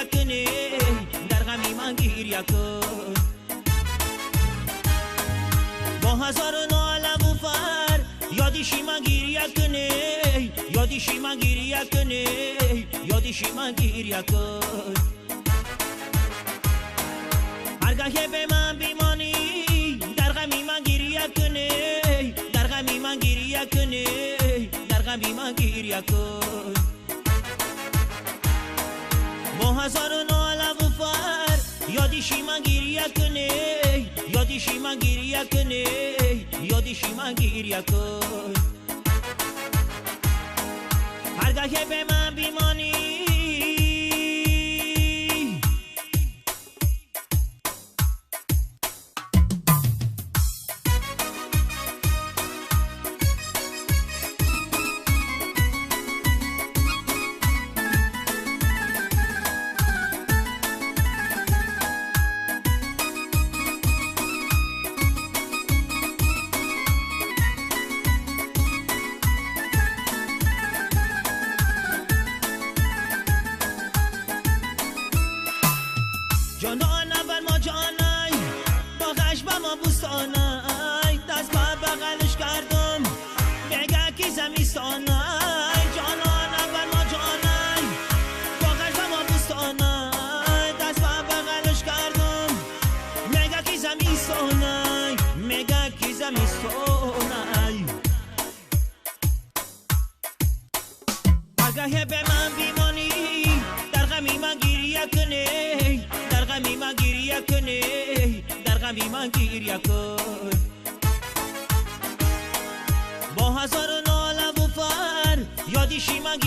گریه کنی در غمی من گریه کن با هزار ناله و فر یادشی من گریه کنی یادشی من گریه کنی یادشی من گریه کن هرگاه به من بیمانی در غمی من گریه کنی در غمی من گریه کنی در غمی من گریه کن با هزار ناله و فر یادشی من گریه کنی یادشی من گریه کنی یادشی من گریه کن هرگاه به من بیمانی جانان بر ما جانای باغش با ما بوستانای دست با بغلش کردم بگه کی زمستانای جانان بر ما جانای باغش با ما بوستانای دست با بغلش کردم مگه کی زمستانای مگه کی زمستانای هرگاه به من بیمانی در غمی من گریه کنی در غمی من گریه کنی در غمی من گریه کن با هزار ناله و فر یادشی من